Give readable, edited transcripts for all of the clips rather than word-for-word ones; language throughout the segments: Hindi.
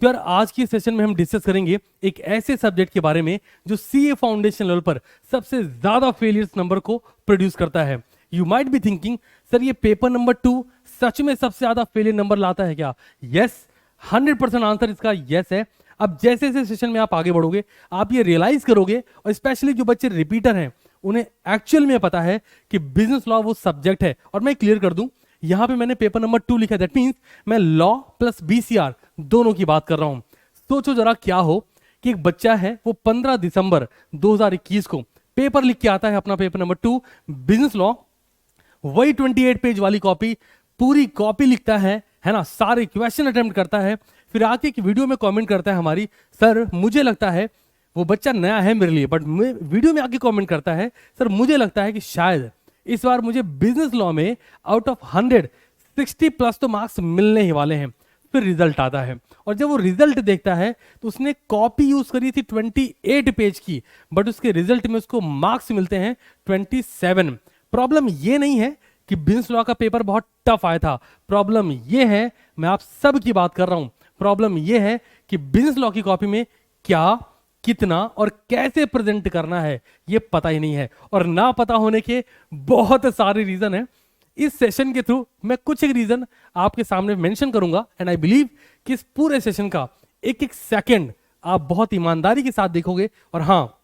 तो यार आज की सेशन में हम डिस्कस करेंगे एक ऐसे सब्जेक्ट के बारे में जो सीए फाउंडेशन लेवल पर सबसे ज्यादा फेलियर्स नंबर को प्रोड्यूस करता है। You might be thinking sir ये पेपर नंबर 2 सच में सबसे ज्यादा फेलियर नंबर लाता है क्या? यस, 100% आंसर इसका यस है। अब जैसे जैसे सेशन में आप आगे बढ़ोगे आप ये रियलाइज करोगे, और स्पेशली जो बच्चे रिपीटर हैं उन्हें एक्चुअल में पता है कि बिजनेस लॉ वो सब्जेक्ट है। और मैं क्लियर कर दूं, यहां पे मैंने पेपर नंबर 2 लिखा है, दैट मींस मैं लॉ प्लस बीसीआर दोनों की बात कर रहा हूं। सोचो जरा क्या हो कि एक बच्चा है वो 15 दिसंबर 2021 को पेपर लिख के आता है अपना पेपर नंबर 2 बिजनेस लॉ, वही 28 पेज वाली कॉपी, पूरी कॉपी लिखता है ना, सारे क्वेश्चन अटेम्प्ट करता है, फिर आके एक वीडियो में कमेंट करता है हमारी, सर मुझे लगता है, वो बच्चा नया है मेरे लिए बट वीडियो में आके कमेंट करता है, सर मुझे लगता है कि शायद इस बार मुझे बिजनेस लॉ में आउट ऑफ 100 60 प्लस तो मार्क्स मिलने ही वाले हैं। फिर रिजल्ट आता है और जब वो रिजल्ट देखता है तो उसने कॉपी यूज करी थी 28 पेज की, बट उसके रिजल्ट में उसको मार्क्स मिलते हैं 27। प्रॉब्लम ये नहीं है कि बिजनेस लॉ का पेपर बहुत टफ आया था, प्रॉब्लम ये है, मैं आप सब की बात कर रहा हूं, प्रॉब्लम ये है कि बिजनेस लॉ की कॉपी में क्या, कितना और कैसे प्रेजेंट करना है ये पता ही नहीं है। और ना पता होने के बहुत सारे रीजन है। इस सेशन के थ्रू मैं कुछ एक रीजन आपके सामने मेंशन करूंगा, एंड आई बिलीव कि इस पूरे सेशन का एक एक सेकंड आप बहुत ईमानदारी के साथ देखोगे। और हाँ,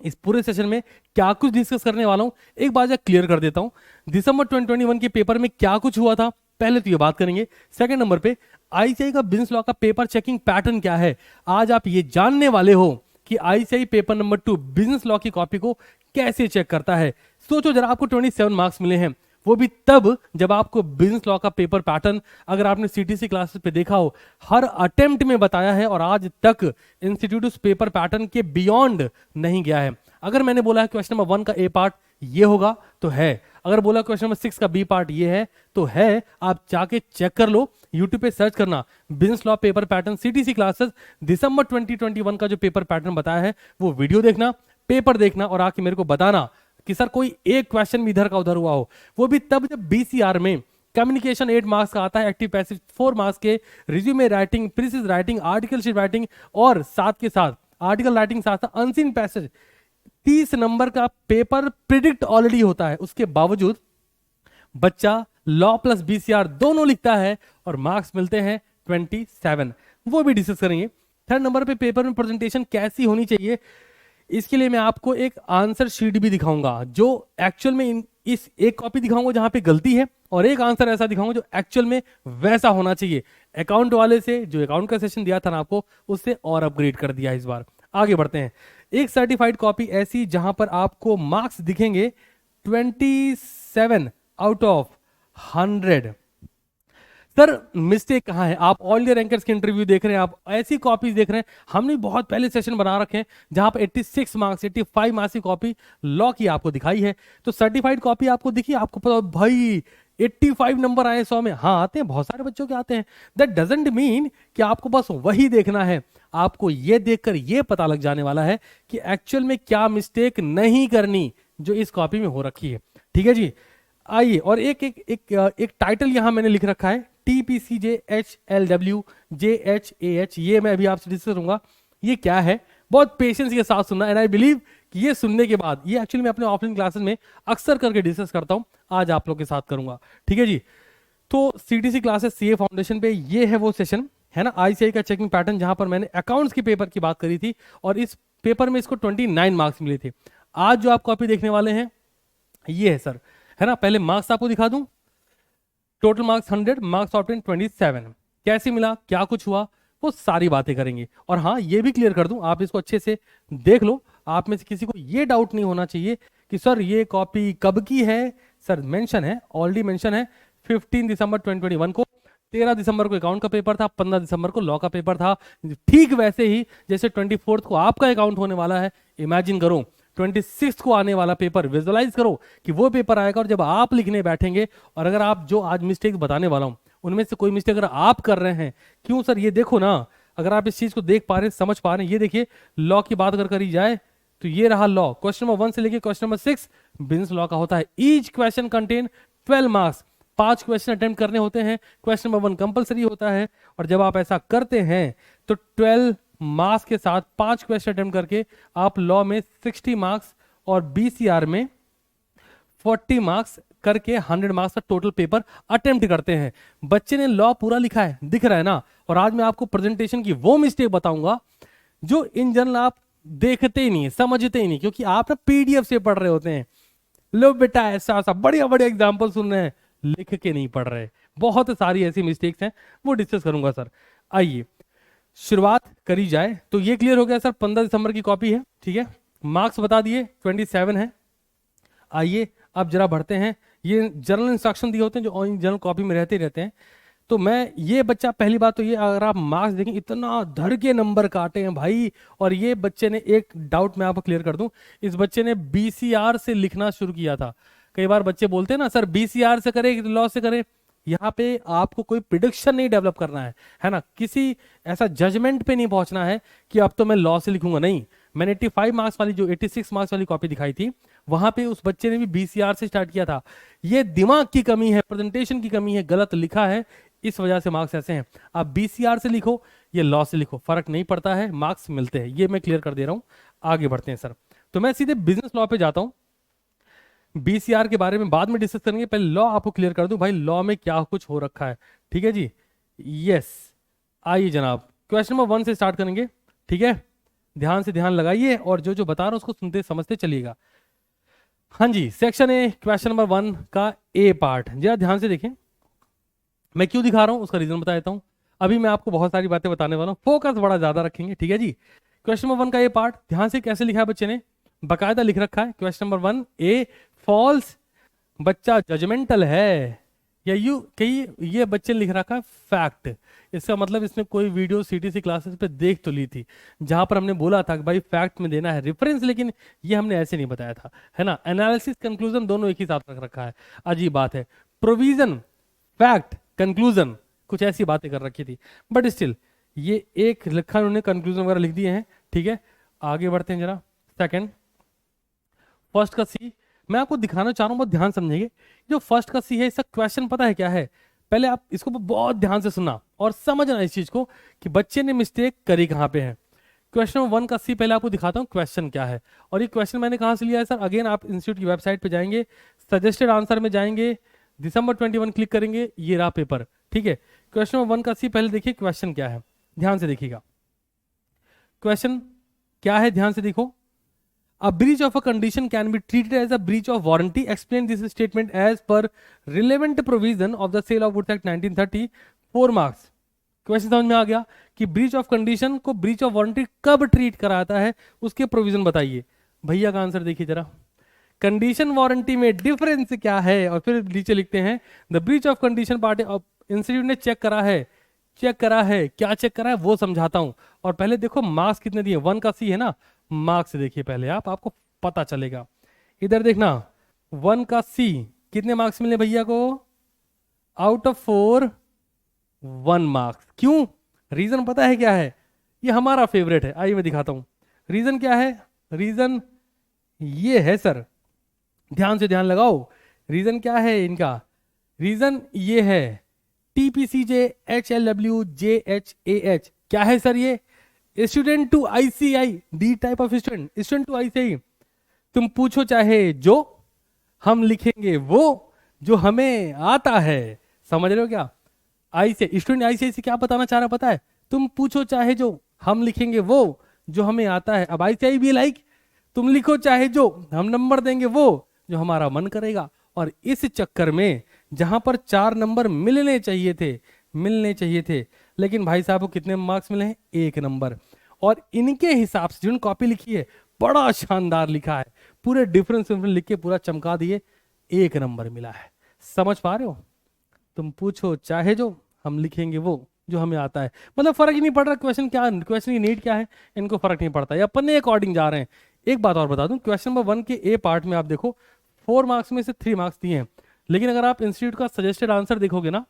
इस पूरे सेशन में क्या कुछ डिस्कस करने वाला हूं एक बार क्लियर कर देता हूं। दिसंबर 2021 के पेपर में क्या कुछ हुआ था पहले तो ये बात करेंगे। सेकंड नंबर पे आईसीआई का बिजनेस लॉ का पेपर चेकिंग पैटर्न क्या है, आज आप ये जानने वाले हो कि ICI paper number 2 business law की कॉपी को कैसे चेक करता है। सोचो जरा, आपको 27 मार्क्स मिले हैं, वो भी तब जब आपको बिजनेस लॉ का पेपर पैटर्न, अगर आपने सीटीसी क्लासेस पे देखा हो, हर अटेम्प्ट में बताया है और आज तक इंस्टीट्यूट उस पेपर पैटर्न के बियॉन्ड नहीं गया है। अगर मैंने बोला है क्वेश्चन नंबर 1 का ए पार्ट ये होगा तो है, अगर बोला क्वेश्चन नंबर 6 का बी पार्ट ये है तो है, आप जाके चेक कर लो, यूट्यूब पे सर्च करना business law paper pattern CTC classes December 2021 का जो पेपर पैटर्न बताया है वो वीडियो देखना, पेपर देखना और आके मेरे को बताना कि सर कोई एक क्वेश्चन भी इधर का उधर हुआ हो। वो भी तब जब बीसीआर में कम्युनिकेशन 8 मार्क्स का आता है, एक्टिव पैसिव 4 मार्क्स के, resume writing, precis writing, article sheet writing और साथ के साथ आर्टिकल राइटिंग साथ साथ अनसीन पैसेज 30 नंबर का पेपर प्रिडिक्ट ऑलरेडी होता है। उसके बावजूद बच्चा लॉ प्लस बीसीआर दोनों लिखता है और मार्क्स मिलते हैं 27, वो भी डिस्कस करेंगे। थर्ड नंबर पे पेपर में प्रेजेंटेशन कैसी होनी चाहिए, इसके लिए मैं आपको एक आंसर शीट भी दिखाऊंगा जो एक्चुअल में इस एक कॉपी दिखाऊंगा जहां पे गलती है और एक आंसर ऐसा दिखाऊंगा जो एक्चुअल में वैसा होना चाहिए। अकाउंट वाले से जो अकाउंट का सेशन दिया था ना आपको, उससे और अपग्रेड कर दिया इस बार। आगे बढ़ते हैं। एक सर्टिफाइड कॉपी ऐसी जहां पर आपको मार्क्स दिखेंगे 27 आउट ऑफ 100। सर मिस्टेक कहां है? आप ऑल इंडिया रैंकर्स के इंटरव्यू देख रहे हैं, आप ऐसी कॉपीज देख रहे हैं, हमने बहुत पहले सेशन बना रखे हैं जहां पर 86 मार्क्स 85 मार्क्स की कॉपी लॉ की आपको दिखाई है, तो सर्टिफाइड कॉपी आपको दिखी, आपको पता भाई 85 नंबर आए 100 में, हाँ आते हैं, बहुत सारे बच्चों के आते हैं। दैट डजंट मीन कि आपको बस वही देखना है, आपको ये देखकर ये पता लग जाने वाला है कि एक्चुअल में क्या मिस्टेक नहीं करनी जो इस कॉपी में हो रखी है। ठीक है जी, आइए। और एक टाइटल यहां मैंने लिख रखा है TPCJHLWJHAH, ये मैं अभी आपसे डिस्कस करूंगा ये क्या है, बहुत पेशेंस के साथ सुनना। एंड आई बिलीव कि ये सुनने के बाद, ये एक्चुअली मैं अपने ऑफलाइन क्लासेस में अक्सर करके डिस्कस करता हूं, आज आप लोग के साथ करूंगा। ठीक है जी, तो सीटीसी क्लासेस सीए फाउंडेशन पे ये है वो सेशन है ना, आईसीआई का चेकिंग पैटर्न, जहां पर मैंने अकाउंट्स के पेपर की बात करी थी और इस पेपर में इसको 29 मार्क्स मिले थे। आज जो आप कॉपी देखने वाले हैं ये है सर, है ना। पहले मार्क्स आपको दिखा दूं, टोटल मार्क्स 100, मार्क्स ऑब्टेन 27, कैसे मिला, क्या कुछ हुआ, वो सारी बातें करेंगे। और हाँ ये भी क्लियर कर दूं, आप इसको अच्छे से देख लो, आप में से किसी को ये डाउट नहीं होना चाहिए कि सर ये कॉपी कब की है। सर मेंशन है, ऑलरेडी मेंशन है 15 दिसंबर 2021 को, 13 दिसंबर को अकाउंट का पेपर था, 15 दिसंबर को लॉ का पेपर था। ठीक वैसे ही जैसे 24 को आपका अकाउंट होने वाला है, इमेजिन करो 26 को आने वाला पेपर, विजुअलाइज करो कि वो पेपर आएगा और जब आप लिखने बैठेंगे, और अगर आप जो आज मिस्टेक्स बताने वाला हूं उनमें से कोई मिस्टेक अगर आप कर रहे हैं, क्यों सर, ये देखो ना, अगर आप इस चीज को देख पा रहे हैं, समझ पा रहे हैं, ये देखिए लॉ की बात अगर करी जाए तो ये रहा लॉ, क्वेश्चन नंबर 1 से लेके क्वेश्चन नंबर 6 बिजनेस लॉ का होता है। Each question contain 12 marks, 5 question attempt करने होते हैं, क्वेश्चन नंबर 1 कंपलसरी होता है। और जब आप ऐसा करते हैं तो 12 मार्क्स के साथ 5 क्वेश्चन अटेम्प्ट करके आप लॉ में 60 मार्क्स और बीसीआर में 40 मार्क्स करके 100 मार्क्स का टोटल पेपर अटेम्प्ट करते हैं। बच्चे ने लॉ पूरा लिखा है, दिख रहा है ना। और आज मैं आपको प्रेजेंटेशन की वो मिस्टेक बताऊंगा जो इन जनरल आप देखते ही नहीं, समझते ही नहीं, क्योंकि आप ना पीडीएफ से पढ़ रहे होते हैं। लो बेटा ऐसा ऐसा बढ़िया बढ़िया एग्जाम्पल सुन रहे हैं, लिख के नहीं पढ़ रहे। बहुत सारी ऐसी मिस्टेक्स हैं, वो डिस्कस करूंगा सर। आइए शुरुआत करी जाए। तो ये क्लियर हो गया सर, 15 दिसंबर की कॉपी है, ठीक है। मार्क्स बता दिए 27 है। आइए अब जरा बढ़ते हैं। ये जर्नल इंस्ट्रक्शन दिए होते हैं जो जर्नल कॉपी में रहते रहते हैं। तो मैं ये बच्चा, पहली बात तो ये, अगर आप मार्क्स देखें इतना धड़ के नंबर काटे हैं भाई। और ये बच्चे ने, एक डाउट मैं आपको क्लियर कर दूं, इस बच्चे ने बीसीआर से लिखना शुरू किया था। कई बार बच्चे बोलते हैं ना सर बीसीआर से करे लॉ से करे। यहाँ पे आपको कोई प्रिडिक्शन नहीं डेवलप करना है ना, किसी ऐसा जजमेंट पे नहीं पहुंचना है कि अब तो मैं लॉ से लिखूंगा। नहीं, मैंने 85 मार्क्स वाली, जो 86 मार्क्स वाली कॉपी दिखाई थी, वहां पे उस बच्चे ने भी बीसीआर से स्टार्ट किया था। ये दिमाग की कमी है, प्रेजेंटेशन की कमी है, गलत लिखा है, इस वजह से मार्क्स ऐसे हैं। आप बीसीआर से लिखो या लॉ से लिखो, फर्क नहीं पड़ता है, मार्क्स मिलते हैं। ये मैं क्लियर कर दे रहा हूं। आगे बढ़ते हैं सर। तो मैं सीधे बिजनेस लॉ पे जाता हूं। बीसीआर के बारे में बाद में डिस्कस करेंगे, पहले लॉ आपको क्लियर कर दूं भाई, लॉ में क्या कुछ हो रखा है। ठीक है जी, यस। आइए जनाब, क्वेश्चन नंबर 1 से स्टार्ट करेंगे, ठीक है। ध्यान से ध्यान लगाइए और जो जो बता रहा हूं उसको सुनते समझते चलिएगा। हाँ जी, सेक्शन ए, क्वेश्चन नंबर 1 का ए पार्ट, जरा ध्यान से देखें। मैं क्यों दिखा रहा हूं उसका रीजन बता देता हूं। अभी मैं आपको बहुत सारी बातें बताने वाला हूं, फोकस बड़ा ज्यादा रखेंगे, ठीक है जी। क्वेश्चन नंबर 1 का ए पार्ट, ध्यान से कैसे लिखा है बच्चे ने, बकायदा लिख रखा है। क्वेश्चन नंबर 1 ए, फॉल्स। बच्चा जजमेंटल है, या यू कही, ये बच्चे ने लिख रखा है फैक्ट। इसका मतलब इसने कोई वीडियो सीटीसी क्लासेस पे देख तो ली थी, जहां पर हमने बोला था कि भाई फैक्ट में देना है रेफरेंस, लेकिन ये हमने ऐसे नहीं बताया था, है ना। एनालिसिस कंक्लूजन दोनों एक ही साथ रख रखा है, अजीब बात है। प्रोविजन, फैक्ट, कंक्लूजन, कुछ ऐसी बातें कर रखी थी, बट स्टिल ये एक लिखा, उन्होंने कंक्लूजन वगैरह लिख दिए हैं, ठीक है। आगे बढ़ते हैं जरा। सेकंड, फर्स्ट का सी, मैं आपको दिखाना चाह रहा हूं, बहुत ध्यान समझेंगे। जो फर्स्ट का सी है, इसका क्वेश्चन पता है क्या है? पहले आप इसको बहुत ध्यान से सुनना और समझना इस चीज को कि बच्चे ने मिस्टेक करी कहां पे है। क्वेश्चन 1 का सी पहले आपको दिखाता हूं क्वेश्चन क्या है। और ये क्वेश्चन मैंने कहां से लिया है सर? अगेन आप इंस्टीट्यूट की वेबसाइट पे जाएंगे, सजेस्टेड आंसर में जाएंगे, दिसंबर 21 क्लिक करेंगे, ये रहा पेपर, ठीक है। क्वेश्चन 1 का सी पहले देखिए क्वेश्चन क्या है, ध्यान से देखिएगा। क्वेश्चन क्या है, ध्यान से देखो। A breach of a condition can be treated as a breach of warranty. Explain this statement as per relevant provision of the Sale of Goods Act 1930. 4 marks. Question समझ में आ गया कि ब्रीच ऑफ कंडीशन को ब्रीच ऑफ वारंटी कब ट्रीट कराता है, उसके प्रोविजन बताइए। भैया का आंसर देखिए जरा, कंडीशन वारंटी में डिफरेंस क्या है, और फिर नीचे लिखते हैं the breach of condition party of institute ने चेक करा है। चेक करा है, क्या चेक करा है वो समझाता हूं। और पहले देखो मार्क्स कितने दिए, 1 का सी है ना, मार्क्स देखिए पहले आपको पता चलेगा। इधर देखना, 1 का सी कितने मार्क्स मिले भैया को? Out of 4 1 marks. क्यों? रीजन पता है क्या है? ये हमारा फेवरेट है, आइए मैं दिखाता हूं। रीजन क्या है? रीजन ये है सर, ध्यान से ध्यान लगाओ। रीजन क्या है इनका? रीजन ये है TPCJ HLW JHAH। क्या है सर ये? Student to ICI, D type of student, student to ICI। तुम पूछो चाहे जो, हम लिखेंगे वो जो हमें आता है। समझ रहे हो क्या? ICI, स्टूडेंट ICI से क्या बताना चाह रहा पता है? तुम पूछो चाहे जो, हम लिखेंगे वो जो हमें आता है। अब ICI भी लाइक, तुम लिखो चाहे जो, हम नंबर देंगे वो जो हमारा मन करेगा। और इस चक्कर में जहां पर 4 नंबर मिलने चाहिए थे, लेकिन भाई साहब को कितने मार्क्स मिले हैं? 1 नंबर। और इनके हिसाब से जिन्होंने कॉपी लिखी है, बड़ा शानदार लिखा है, पूरे डिफरेंस लिख के पूरा चमका दिए, 1 नंबर मिला है। समझ पा रहे हो? तुम पूछो चाहे जो, हम लिखेंगे वो जो हमें आता है। मतलब फर्क ही नहीं पड़ रहा क्वेश्चन क्या, क्वेश्चन की नीड क्या है, इनको फर्क नहीं पड़ता, ये अपने अकॉर्डिंग जा रहे हैं। एक बात और बता दूं, क्वेश्चन नंबर 1 के ए पार्ट में आप देखो 4 मार्क्स में से 3 मार्क्स दिए हैं, लेकिन अगर आप इंस्टीट्यूट का सजेस्टेड आंसर देखोगे ना,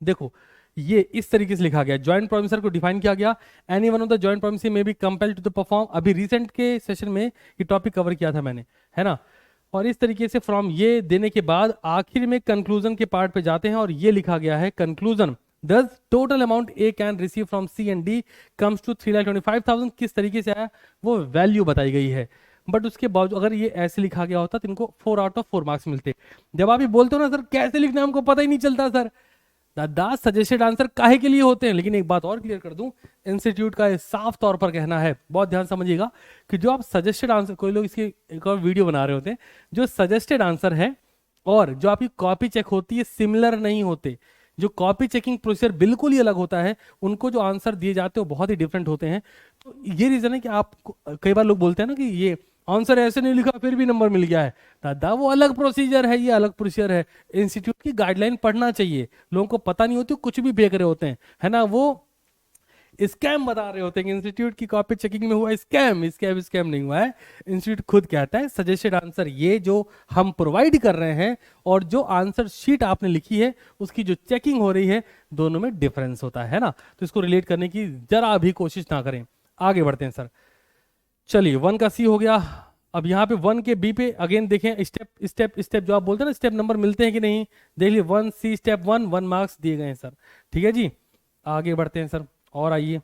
देखो ये इस तरीके से लिखा गया, जॉइंट प्रोमिसर को डिफाइन किया गया, any one of the joint promisor में be compelled to the perform. अभी रिसेंट के सेशन में ये टॉपिक कवर किया था मैंने, है ना। और इस तरीके से फ्रॉम ये देने के बाद आखिर में कंक्लूजन के पार्ट पे जाते हैं, और ये लिखा गया है conclusion thus total amount A can receive from C and D comes to 3,25,000। किस तरीके से आया वो वैल्यू बताई गई है। बट उसके बावजूद अगर ये ऐसे लिखा गया होता तो इनको 4 आउट ऑफ 4 मार्क्स मिलते। जब आप ये बोलते हो ना सर कैसे लिखना है हमको पता ही नहीं चलता सर, दादा सजेस्टेड आंसर काहे के लिए होते हैं। लेकिन एक बात और क्लियर कर दूं, इंस्टीट्यूट का साफ तौर पर कहना है, बहुत ध्यान समझिएगा, कि जो आप सजेस्टेड आंसर, कोई लोग इसकी एक और वीडियो बना रहे होते हैं, जो सजेस्टेड आंसर है और जो आपकी कॉपी चेक होती है सिमिलर नहीं होते। जो कॉपी चेकिंग प्रोसीजर बिल्कुल ही अलग होता है, उनको जो आंसर दिए जाते हैं वो बहुत ही डिफरेंट होते हैं। तो ये रीजन है कि आप, कई बार लोग बोलते हैं ना कि ये आंसर ऐसे नहीं लिखा फिर भी नंबर मिल गया है, दादा वो अलग प्रोसीजर है, ये अलग प्रोसीजर है। इंस्टीट्यूट की गाइडलाइन पढ़ना चाहिए, लोगों को पता नहीं होती, कुछ भी फेंक रहे होते हैं, है ना, वो स्कैम बता रहे होते हैं कि इंस्टीट्यूट की कॉपी चेकिंग में हुआ स्कैम। स्कैम नहीं हुआ है। इंस्टीट्यूट खुद कहता है सजेस्टेड आंसर ये जो हम प्रोवाइड कर रहे हैं और जो आंसर शीट आपने लिखी है उसकी जो चेकिंग हो रही है, दोनों में डिफरेंस होता है ना। तो इसको रिलेट करने की जरा भी कोशिश ना करें। आगे बढ़ते हैं सर। चलिए 1 का सी हो गया। अब यहाँ पे 1 के बी पे अगेन देखें, स्टेप जो आप बोलते हैं ना, स्टेप नंबर मिलते हैं कि नहीं, देख लीजिए 1 सी स्टेप 1 मार्क्स दिए गए हैं सर। ठीक है जी, आगे बढ़ते हैं सर। और आइए,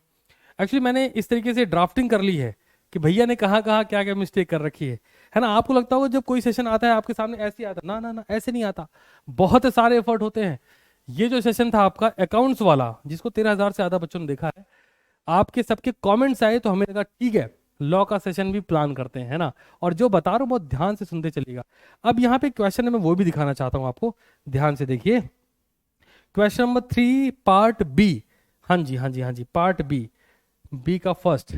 एक्चुअली मैंने इस तरीके से ड्राफ्टिंग कर ली है कि भैया ने कहाँ कहाँ क्या क्या मिस्टेक कर रखी है ना। आपको लगता होगा जब कोई सेशन आता है आपके सामने ऐसे ही आता, ना ना ना ऐसे नहीं आता, बहुत सारे एफर्ट होते हैं। ये जो सेशन था आपका अकाउंट्स वाला, जिसको 13,000 से ज्यादा बच्चों ने देखा है, आपके सबके कमेंट्स आए तो हमें लगा ठीक है लॉ का सेशन भी प्लान करते हैं, है ना। और जो बता रहा हूं बहुत ध्यान से सुनते चलिएगा। अब यहाँ पे क्वेश्चन है, मैं वो भी दिखाना चाहता हूं आपको, ध्यान से देखिए। क्वेश्चन नंबर 3 पार्ट बी, हाँ जी हाँ जी हाँ जी, पार्ट बी का फर्स्ट।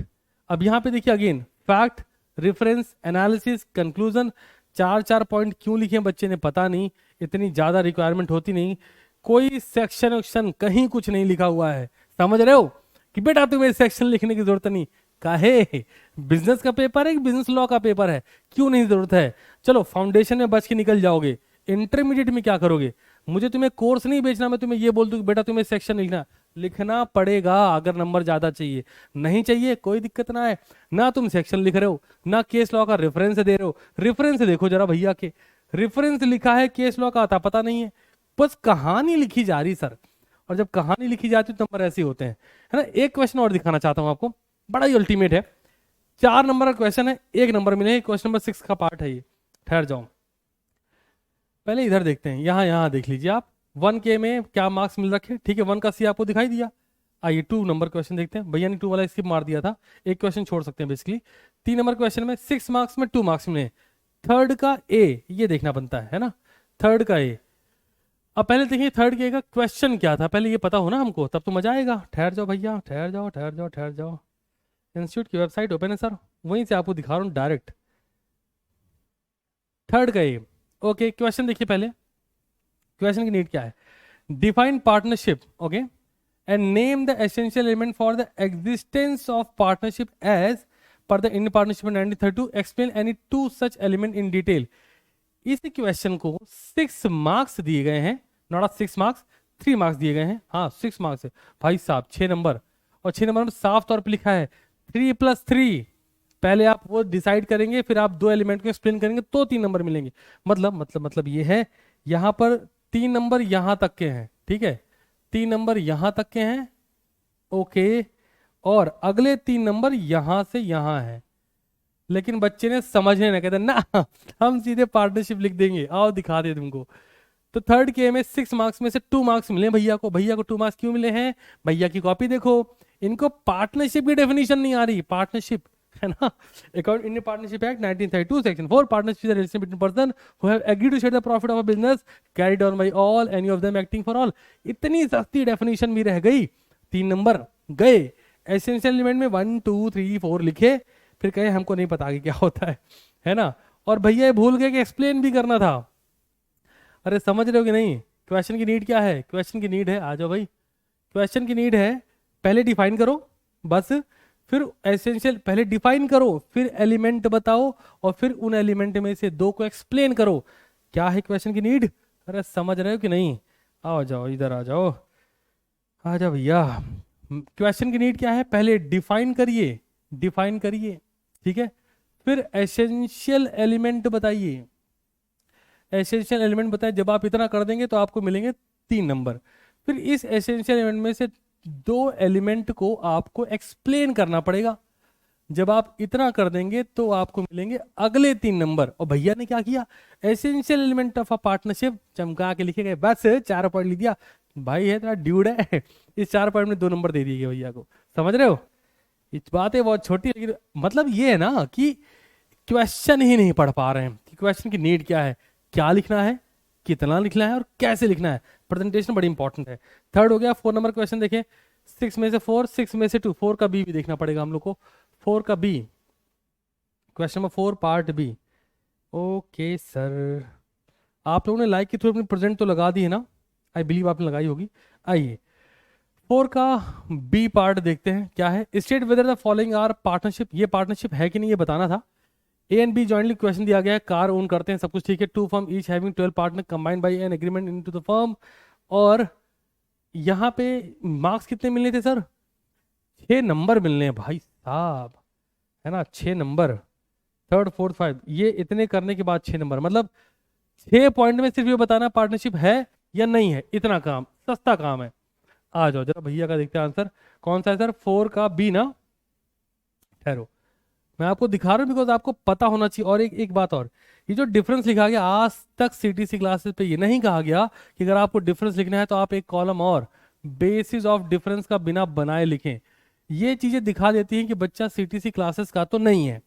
अब यहाँ पे देखिए again fact, reference, analysis, conclusion, 4 point क्यों लिखे हैं बच्चे ने पता नहीं, इतनी ज्यादा रिक्वायरमेंट होती नहीं। कोई सेक्शन कहीं कुछ नहीं लिखा हुआ है, समझ रहे हो कि बेटा तुम्हें सेक्शन लिखने की जरूरत नहीं। काहे, बिजनेस का पेपर है कि बिजनेस लॉ का पेपर है, क्यों नहीं जरूरत है। चलो फाउंडेशन में बच के निकल जाओगे, इंटरमीडिएट में क्या करोगे। मुझे तुम्हें कोर्स नहीं बेचना, मैं तुम्हें ये बोल दूं कि बेटा तुम्हें सेक्शन लिखना पड़ेगा अगर नंबर ज्यादा चाहिए। नहीं चाहिए कोई दिक्कत ना है, ना तुम सेक्शन लिख रहे हो ना केस लॉ का रेफरेंस दे रहे हो। रेफरेंस देखो जरा भैया के, रेफरेंस लिखा है केस लॉ का आता पता नहीं है, बस कहानी लिखी जा रही सर। और जब कहानी लिखी जाती तो नंबर ऐसे होते हैं, है ना। एक क्वेश्चन और दिखाना चाहता हूं आपको, बड़ा ही अल्टीमेट है। 4 नंबर का क्वेश्चन है, 1 नंबर मिले, क्वेश्चन नंबर 6 का पार्ट है ये। ठहर जाओ, पहले इधर देखते हैं, यहाँ देख लीजिए आप 1 के में क्या मार्क्स मिल रखे। ठीक है, 1 का सी आपको दिखाई दिया। आइए 2 नंबर क्वेश्चन देखते हैं। भैया ने 2 वाला स्किप मार दिया था, एक क्वेश्चन छोड़ सकते हैं बेसिकली। 3 नंबर क्वेश्चन में 6 मार्क्स में 2 मार्क्स मिले। थर्ड का ए, ये देखना बनता है ना, थर्ड का ए। अब पहले देखिए थर्ड के का क्वेश्चन क्या था, पहले ये पता हो ना हमको, तब तो मजा आएगा। ठहर जाओ भैया, ठहर जाओ। इंस्टीट्यूट की वेबसाइट ओपन है सर, वहीं से आपको दिखा रहा हूँ डायरेक्ट। थर्ड का ए, ओके। क्वेश्चन देखिए पहले, क्वेश्चन की नीड क्या है, define partnership, okay, and name the essential element for the existence of partnership as per the Indian partnership 1932, explain any 2 such element in detail. इस क्वेश्चन को 6 मार्क्स दिए गए हैं, नॉट 6 मार्क्स, 3 मार्क्स दिए गए हैं। हाँ 6 मार्क्स है भाई साहब, 6 नंबर। और 6 नंबर में साफ तौर पे लिखा है 3 + 3। पहले आप वो डिसाइड करेंगे, फिर आप 2 एलिमेंट को एक्सप्लेन करेंगे तो 3 नंबर मिलेंगे। मतलब ये है, यहाँ पर 3 नंबर यहाँ तक के हैं, ठीक है, 3 नंबर यहाँ तक के हैं, ओके, और अगले 3 नंबर यहाँ से यहाँ है। लेकिन बच्चे ने समझने ना, कहते ना हम सीधे पार्टनरशिप लिख देंगे, आओ दिखा दे तुमको। तो थर्ड के में 6 मार्क्स में से 2 मार्क्स मिले भैया को। भैया को 2 मार्क्स क्यों मिले हैं, भैया की कॉपी देखो, इनको पार्टनरशिप की डेफिनेशन नहीं आ रही। पार्टनरशिप है ना, according Indian partnership act 1932 section 4, partnership is the relation between person who have agreed to share the profit of a business carried on by all, any of them acting for all. इतनी सस्ती डेफिनेशन भी रह गई, 3 नंबर गए। एसेंशियल एलिमेंट में 1 2 3 4 लिखे, फिर कहे हमको नहीं पता आगे क्या होता है ना। और भैया ये भूल गए कि एक्सप्लेन भी करना था। अरे समझ रहे हो कि नहीं, क्वेश्चन की नीड क्या है, क्वेश्चन की नीड है, आ जाओ भाई, क्वेश्चन की नीड है पहले डिफाइन करो बस, फिर एसेंशियल पहले डिफाइन करो, फिर एलिमेंट बताओ, और फिर उन एलिमेंट में से 2 को एक्सप्लेन करो। क्या है क्वेश्चन की नीड, अरे समझ रहे हो कि नहीं, आओ जाओ इधर आ जाओ भैया। क्वेश्चन की नीड क्या है, पहले डिफाइन करिए, ठीक है, फिर एसेंशियल एलिमेंट बताइए, एसेंशियल एलिमेंट बताइए। जब आप इतना कर देंगे तो आपको मिलेंगे 3 नंबर। फिर इस एसेंशियल एलिमेंट में से 2 एलिमेंट को आपको एक्सप्लेन करना पड़ेगा। जब आप इतना कर देंगे तो आपको मिलेंगे अगले 3 नंबर। और भैया ने क्या किया, essential element of a partnership चमका के लिखे गए, बस 4 पॉइंट लिख दिया। भाई है तेरा ड्यूड है, इस 4 पॉइंट में 2 नंबर दे दिए भैया को। समझ रहे हो, ये बातें बहुत छोटी, लेकिन मतलब ये है ना कि क्वेश्चन ही नहीं पढ़ पा रहे हैं कि क्वेश्चन की नीड क्या है, क्या लिखना है, कितना लिखना है और कैसे लिखना है। प्रेजेंटेशन बड़ी इंपॉर्टेंट है। थर्ड हो गया। 4 नंबर क्वेश्चन देखें, 6 में से 4, 6 में से 2, 4 का बी भी देखना पड़ेगा हम लोग को। 4 का B, question number 4 part B. Okay sir, आप लोगों ने लाइक के थ्रू अपनी प्रेजेंट तो लगा दी है ना, आई बिलीव आपने लगाई होगी। आइए 4 का बी पार्ट देखते हैं क्या है। State whether the following are partnership, ये पार्टनरशिप है कि नहीं ये बताना था। A and B jointly question दिया गया है, कार ओन करते हैं, सब कुछ ठीक है। 2 firm each having 12 partner combined by an agreement into the firm. और यहाँ पे मार्क्स कितने मिलने थे सर, 6 नंबर मिलने हैं भाई साहब, है ना, 6 नंबर। थर्ड फोर्थ 5, ये इतने करने के बाद 6 नंबर, मतलब 6 पॉइंट में सिर्फ ये बताना पार्टनरशिप है या नहीं है। इतना काम, सस्ता काम है। आ जाओ जरा भैया का देखते हैं आंसर कौन सा है सर। 4 का बी ना, ठहरो मैं आपको दिखा रहा हूँ बिकॉज आपको पता होना चाहिए। और एक बात और, ये जो डिफरेंस लिखा गया आज तक सीटीसी क्लासेस पे ये नहीं कहा गया कि अगर आपको डिफरेंस लिखना है तो आप एक कॉलम और बेसिस ऑफ डिफरेंस का बिना बनाए लिखें। ये चीजें दिखा देती हैं कि बच्चा सीटीसी क्लासेस का तो नहीं है।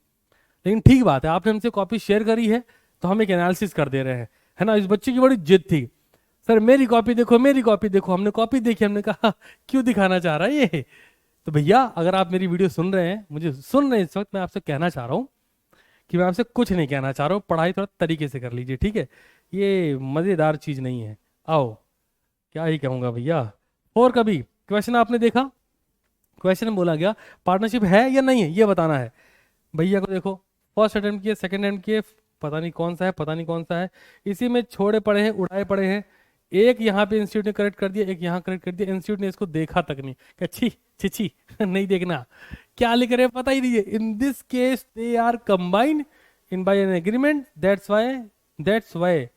लेकिन ठीक बात है, आपने हमसे कॉपी शेयर करी है तो हम एक एनालिसिस कर दे रहे हैं, है ना। इस बच्चे की बड़ी जिद थी, सर मेरी कॉपी देखो, मेरी कॉपी देखो। हमने कॉपी देखी, हमने कहा क्यों दिखाना चाह रहा है ये। तो भैया अगर आप मेरी वीडियो सुन रहे हैं, मुझे सुन रहे हैं इस वक्त, मैं आपसे कहना चाह रहा हूँ कि मैं आपसे कुछ नहीं कहना चाह रहा हूँ, पढ़ाई थोड़ा तरीके से कर लीजिए, ठीक है। ये मज़ेदार चीज़ नहीं है। आओ क्या ही कहूँगा भैया। 4 का भी क्वेश्चन आपने देखा, क्वेश्चन में बोला गया पार्टनरशिप है या नहीं है ये बताना है। भैया को देखो, फर्स्ट अटेम्प्ट किए, सेकंड अटेम्प्ट किए, पता नहीं कौन सा है, पता नहीं कौन सा है, इसी में छोड़े पड़े हैं, उड़ाए पड़े हैं। एक यहाँ पे इंस्टीट्यूट ने करेक्ट कर दिया, एक यहाँ करेक्ट कर दिया, इंस्टीट्यूट ने इसको देखा तक नहीं, अच्छी छी नहीं देखना, क्या लिख रहे हैं पता ही नहीं है। In this case they are combined in by an agreement, that's why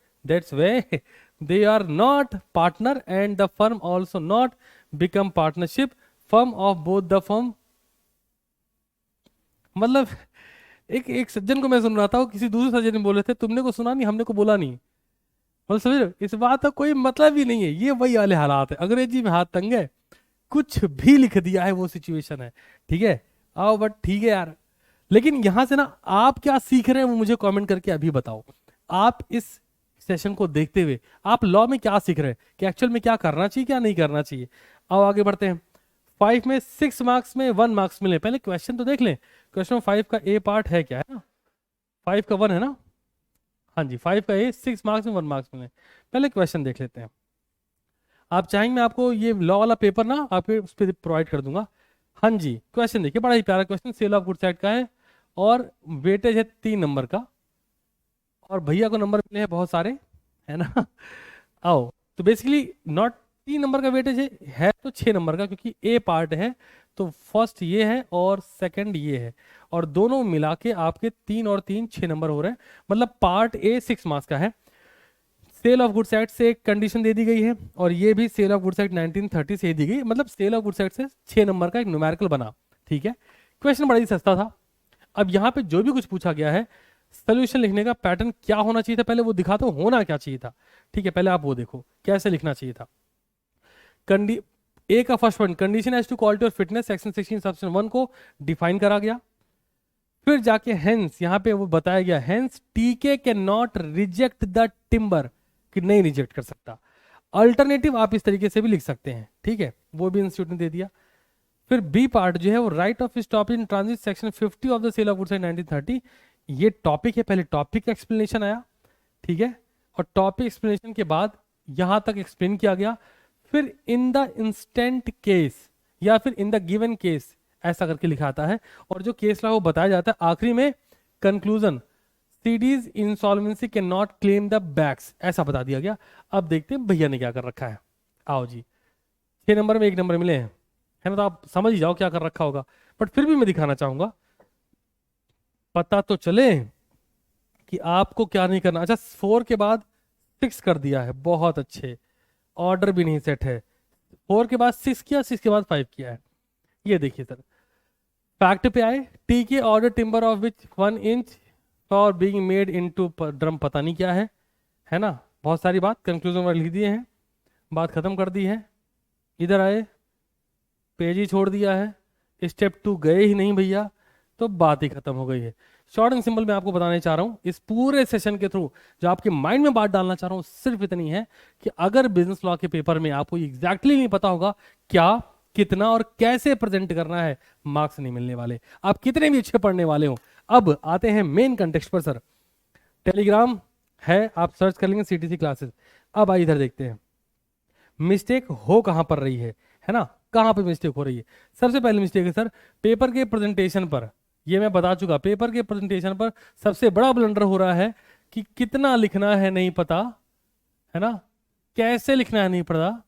they are not partner and the firm also not become partnership firm of both the firm। मतलब एक सज्जन को मैं सुन रहा था, वो किसी दूसरे सज्जन ने बोले थे, तुमने को सुना नहीं, हमने को बोला नहीं। मतलब समझ रहे हो, इस बात का कोई मतलब ही नहीं है। ये वही वाले हालात है, अंग्रेजी में हाथ तंग है, कुछ भी लिख दिया है वो सिचुएशन है, ठीक है। आओ बट ठीक है यार, लेकिन यहां से ना आप क्या सीख रहे हैं वो मुझे कमेंट करके अभी बताओ। आप इस सेशन को देखते हुए आप लॉ में क्या सीख रहे हैं, कि एक्चुअल में क्या करना चाहिए क्या नहीं करना चाहिए। आओ आगे बढ़ते हैं। 5 में 6 मार्क्स में 1 मार्क्स मिले, पहले क्वेश्चन तो देख लें। क्वेश्चन 5 का ए पार्ट है क्या, है ना, 5 का 1 है ना, हाँ जी 5 का ए, 6 मार्क्स में 1 मार्क्स मिले। पहले क्वेश्चन देख लेते हैं। आप चाहेंगे मैं आपको ये लॉ वाला पेपर ना आपके उस पर प्रोवाइड कर दूंगा। हाँ जी क्वेश्चन देखिए, बड़ा ही प्यारा question, sale of good side का है और वेटेज है 3 नंबर का, और भैया को नंबर मिले हैं बहुत सारे, है ना। आओ तो बेसिकली नॉट 3 नंबर का वेटेज है तो 6 नंबर का, क्योंकि ए पार्ट है तो फर्स्ट ये है और सेकंड ये है, और दोनों मिला के आपके 3 और 3 6 नंबर हो रहे हैं। मतलब पार्ट ए 6 मार्क्स का है। सेल ऑफ गुड साइड से एक कंडीशन दे दी गई है, और ये भी सेल ऑफ गुड साइड 1930 से दी गई, मतलब सेल ऑफ गुड साइड से 6 नंबर का एक न्यूमेरिकल बना, ठीक है। क्वेश्चन बड़ा ही सस्ता था। अब यहाँ पे जो भी कुछ पूछा गया है, सोल्यूशन लिखने का पैटर्न क्या होना चाहिए था, पहले वो दिखा दो, होना क्या चाहिए था, ठीक है। पहले आप वो देखो कैसे लिखना चाहिए था। ए का first point, condition as to quality और फिटनेस, सेक्शन 16 सेक्शन 1 को डिफाइन करा गया। फिर जाके हेंस, यहाँ पे वो बताया गया, हेंस टीके can not reject the timber, कि नहीं रिजेक्ट कर सकता। अल्टरनेटिव आप इस तरीके से भी लिख सकते हैं, ठीक है, वो भी इंस्टीट्यूट ने दे दिया। फिर बी पार्ट जो है वो right of stop in transit section 50 of the sale of goods in 1930, ये टॉपिक है, पहले टॉपिक का एक्सप्लेनेशन आया, ठीक है, और टॉपिक एक्सप्लेनेशन के बाद यहां तक एक्सप्लेन किया गया। फिर इन द इंस्टेंट केस या फिर इन द गिवन केस ऐसा करके लिखा आता है, और जो केस ला वो बताया जाता है आखिरी में, conclusion CDs insolvency can not claim the backs, ऐसा बता दिया गया। अब देखते हैं भैया ने क्या कर रखा है। आओ जी 6 नंबर में 1 नंबर मिले हैं, है ना, तो आप समझ ही जाओ क्या कर रखा होगा, बट फिर भी मैं दिखाना चाहूंगा, पता तो चले कि आपको क्या नहीं करना। अच्छा 4 के बाद 6 कर दिया है, बहुत अच्छे, ऑर्डर भी नहीं सेट है। 4 के बाद 6 किया, 6 के बाद 5 किया है। ये देखिए सर, फैक्ट पे आए, टी के order timber of which 1 inch for being made into drum, पता नहीं क्या है ना। बहुत सारी बात कंक्लूजन में लिख दिए हैं, बात खत्म कर दी है। इधर आए, पेज ही छोड़ दिया है, स्टेप 2 गए ही नहीं भैया, तो बात ही खत्म हो गई है। शॉर्ट एंड सिंपल मैं आपको बताने चाह रहा हूं इस पूरे सेशन के थ्रू, जो आपके माइंड में बात डालना चाह रहा हूं सिर्फ इतनी है कि अगर बिजनेस लॉ के पेपर में आपको एग्जैक्टली नहीं पता होगा क्या, कितना और कैसे प्रेजेंट करना है, मार्क्स नहीं मिलने वाले, आप कितने भी अच्छे पढ़ने वाले हो। अब आते हैं मेन कंटेक्स्ट पर सर। टेलीग्राम है, आप सर्च कर लेंगे सीटीसी क्लासेस। अब आइए इधर देखते हैं मिस्टेक हो कहां पर रही है ना, कहां पे मिस्टेक हो रही है। सबसे पहले मिस्टेक है सर पेपर के प्रेजेंटेशन पर, ये मैं बता चुका, पेपर के प्रेजेंटेशन पर सबसे बड़ा ब्लंडर हो रहा है कि कितना लिखना है नहीं पता, है ना, कैसे लिखना है नहीं पता,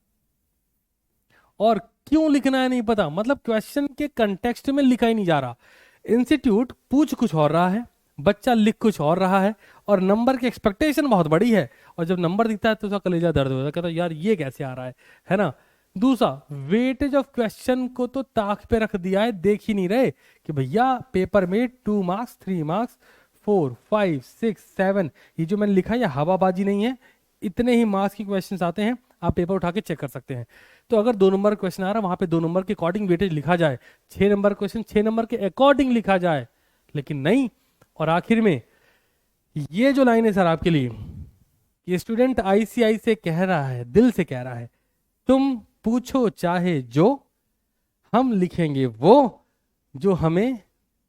और क्यों लिखना है नहीं पता, मतलब क्वेश्चन के कंटेक्स्ट में लिखा ही नहीं जा रहा। इंस्टीट्यूट पूछ कुछ और रहा है, बच्चा लिख कुछ और रहा है, और नंबर की एक्सपेक्टेशन बहुत बड़ी है, और जब नंबर दिखता है तो उसका कलेजा दर्द होता है, कहता है यार ये कैसे आ रहा है ना। दूसरा, वेटेज ऑफ क्वेश्चन को तो ताक पे रख दिया है, देख ही नहीं रहे कि भैया पेपर में 2 मार्क्स 3 मार्क्स 4 5 6 7, ये जो मैंने लिखा है ये हवाबाजी नहीं है, इतने ही मार्क्स की क्वेश्चन आते हैं, आप पेपर उठा के चेक कर सकते हैं। तो अगर 2 नंबर क्वेश्चन आ रहा है वहां पे 2 नंबर के अकॉर्डिंग वेटेज लिखा जाए, 6 नंबर क्वेश्चन 6 नंबर के अकॉर्डिंग लिखा जाए, लेकिन नहीं। और आखिर में ये जो लाइन है सर आपके लिए, ये स्टूडेंट आईसीआई से कह रहा है, दिल से कह रहा है, तुम पूछो चाहे जो, हम लिखेंगे वो जो हमें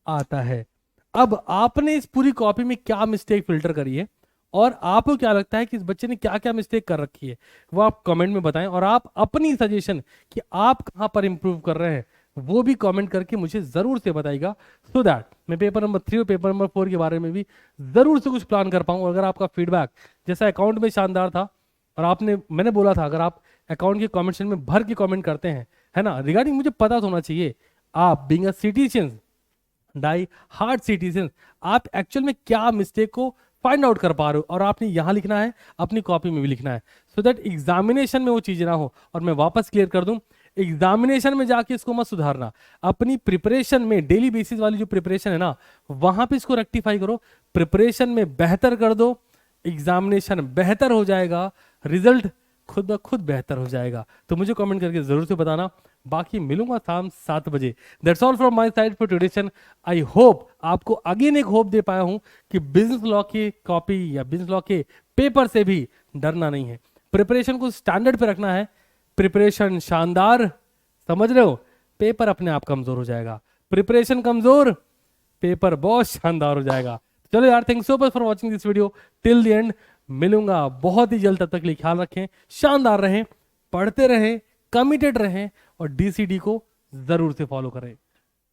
आता है। अब आपने इस पूरी कॉपी में क्या मिस्टेक फिल्टर करी है, और आपको क्या लगता है कि इस बच्चे ने क्या क्या मिस्टेक कर रखी है, वो आप कमेंट में बताएं, और आप अपनी सजेशन कि आप कहां पर इंप्रूव कर रहे हैं वो भी कमेंट करके मुझे जरूर से बताइएगा, सो दैट मैं पेपर नंबर 3 और पेपर नंबर 4 के बारे में भी जरूर से कुछ प्लान कर पाऊं। अगर आपका फीडबैक जैसा अकाउंट में शानदार था, और मैंने बोला था अगर आप अकाउंट के कमेंट सेक्शन में भर के कमेंट करते हैं, है ना, रिगार्डिंग मुझे पता तो होना चाहिए आप being a citizen, diehard citizen, आप एक्चुअल में क्या मिस्टेक को फाइंड आउट कर पा रहे हो, और आपने यहां लिखना है, अपनी कॉपी में भी लिखना है, सो दैट एग्जामिनेशन में वो चीजें ना हो। और मैं वापस क्लियर कर दूं, एग्जामिनेशन में जाके इसको मत सुधारना, अपनी प्रिपरेशन में डेली बेसिस वाली जो प्रिपरेशन है ना, वहां पे इसको रेक्टिफाई करो, प्रिपरेशन में बेहतर कर दो, एग्जामिनेशन बेहतर हो जाएगा, रिजल्ट खुद ब खुद बेहतर हो जाएगा। तो मुझे कमेंट करके जरूर से बताना। बाकी मिलूंगा शाम 7 बजे। That's all from my side for today. I hope आपको अगेन एक होप दे पाया हूं कि बिजनेस लॉ की कॉपी या बिजनेस लॉ के पेपर से भी डरना नहीं है, प्रिपरेशन को स्टैंडर्ड पे रखना है। प्रिपरेशन शानदार, समझ रहे हो, पेपर अपने आप कमजोर हो जाएगा, प्रिपरेशन कमजोर, पेपर बहुत शानदार हो जाएगा। चलो यार, thanks so much for watching this video till the end. मिलूंगा बहुत ही जल्द, तब तक के लिए ख्याल रखें, शानदार रहें, पढ़ते रहें, कमिटेड रहें, और डीसीडी को जरूर से फॉलो करें।